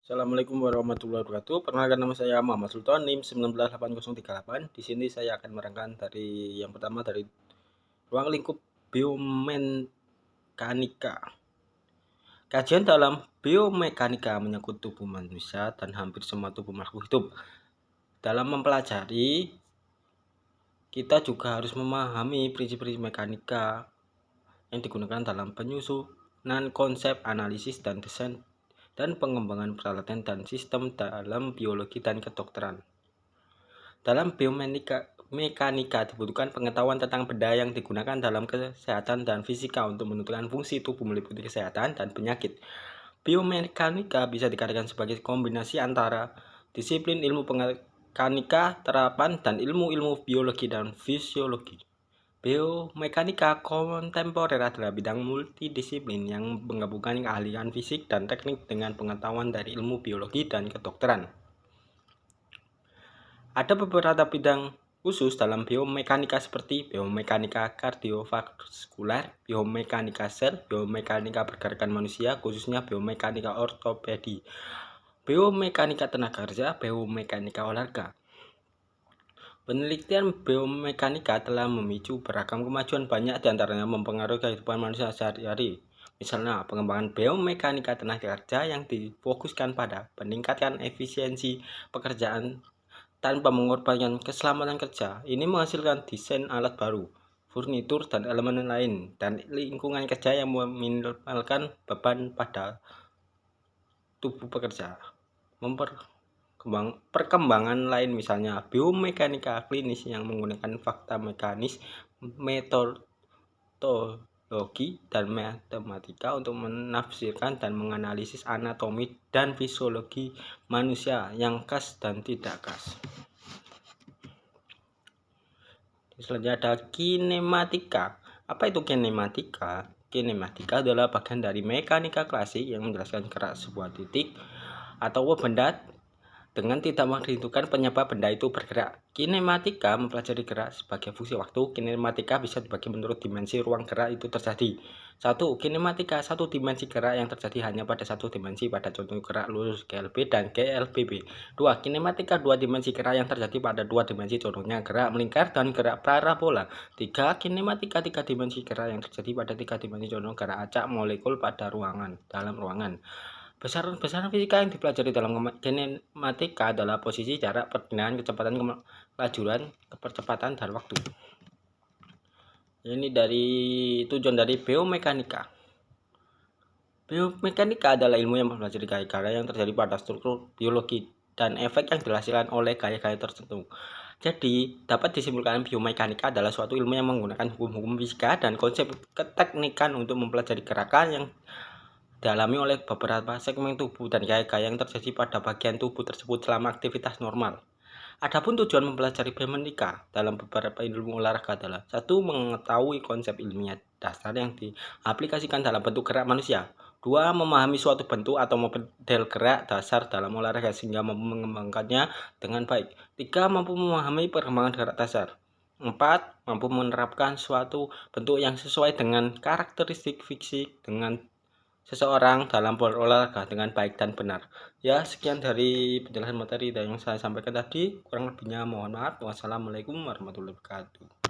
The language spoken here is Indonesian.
Assalamualaikum warahmatullahi wabarakatuh. Perkenalkan, nama saya Muhammad Sultan, NIM 198038. Di sini saya akan menerangkan dari yang pertama dari ruang lingkup biomekanika. Kajian dalam biomekanika menyangkut tubuh manusia dan hampir semua tubuh makhluk hidup. Dalam mempelajari, kita juga harus memahami prinsip-prinsip mekanika yang digunakan dalam penyusunan konsep, analisis, dan desain dan pengembangan peralatan dan sistem dalam biologi dan kedokteran. Dalam biomekanika dibutuhkan pengetahuan tentang benda yang digunakan dalam kesehatan dan fisika untuk menentukan fungsi tubuh meliputi kesehatan dan penyakit. Biomekanika bisa dikatakan sebagai kombinasi antara disiplin ilmu mekanika, terapan, dan ilmu-ilmu biologi dan fisiologi. Biomekanika kontemporer adalah bidang multidisiplin yang menggabungkan keahlian fisik dan teknik dengan pengetahuan dari ilmu biologi dan kedokteran. Ada beberapa bidang khusus dalam biomekanika seperti biomekanika kardiovaskular, biomekanika sel, biomekanika pergerakan manusia, khususnya biomekanika ortopedi, biomekanika tenaga kerja, biomekanika olahraga. Penelitian biomekanika telah memicu beragam kemajuan, banyak diantaranya mempengaruhi kehidupan manusia sehari-hari. Misalnya, pengembangan biomekanika tenaga kerja yang difokuskan pada peningkatan efisiensi pekerjaan tanpa mengorbankan keselamatan kerja. Ini menghasilkan desain alat baru, furnitur, dan elemen lain, dan lingkungan kerja yang meminimalkan beban pada tubuh pekerja. Perkembangan lain misalnya biomekanika klinis yang menggunakan fakta mekanis, metodologi, dan matematika untuk menafsirkan dan menganalisis anatomi dan fisiologi manusia yang khas dan tidak khas. Selanjutnya ada kinematika. Apa itu kinematika? Kinematika adalah bagian dari mekanika klasik yang menjelaskan gerak sebuah titik atau benda dengan tidak menentukan penyebab benda itu bergerak. Kinematika mempelajari gerak sebagai fungsi waktu. Kinematika bisa dibagi menurut dimensi ruang gerak itu terjadi. 1. Kinematika satu dimensi gerak yang terjadi hanya pada satu dimensi, pada contoh gerak lurus GLB dan GLBB. 2. Kinematika dua dimensi gerak yang terjadi pada dua dimensi, contohnya gerak melingkar dan gerak parabola. 3. Kinematika tiga dimensi gerak yang terjadi pada tiga dimensi, contoh gerak acak molekul pada dalam ruangan. Besaran fisika yang dipelajari dalam kinematika adalah posisi, jarak, perpindahan, kecepatan, kelajuran, kepercepatan, dan waktu. Ini dari tujuan dari biomekanika. Biomekanika adalah ilmu yang mempelajari gaya-gaya yang terjadi pada struktur biologi dan efek yang dihasilkan oleh gaya-gaya tertentu. Jadi, dapat disimpulkan biomekanika adalah suatu ilmu yang menggunakan hukum-hukum fisika dan konsep keteknikan untuk mempelajari gerakan yang dialami oleh beberapa segmen tubuh dan gaya-gaya yang terjadi pada bagian tubuh tersebut selama aktivitas normal. Adapun tujuan mempelajari biomekanika dalam beberapa ilmu olahraga adalah: 1. Mengetahui konsep ilmiah dasar yang diaplikasikan dalam bentuk gerak manusia. 2. Memahami suatu bentuk atau model gerak dasar dalam olahraga sehingga mampu mengembangkannya dengan baik. 3. Mampu memahami perkembangan gerak dasar. 4. Mampu menerapkan suatu bentuk yang sesuai dengan karakteristik fisik dengan seseorang dalam berolahraga dengan baik dan benar. Ya, sekian dari penjelasan materi yang saya sampaikan tadi. Kurang lebihnya mohon maaf. Wassalamualaikum warahmatullahi wabarakatuh.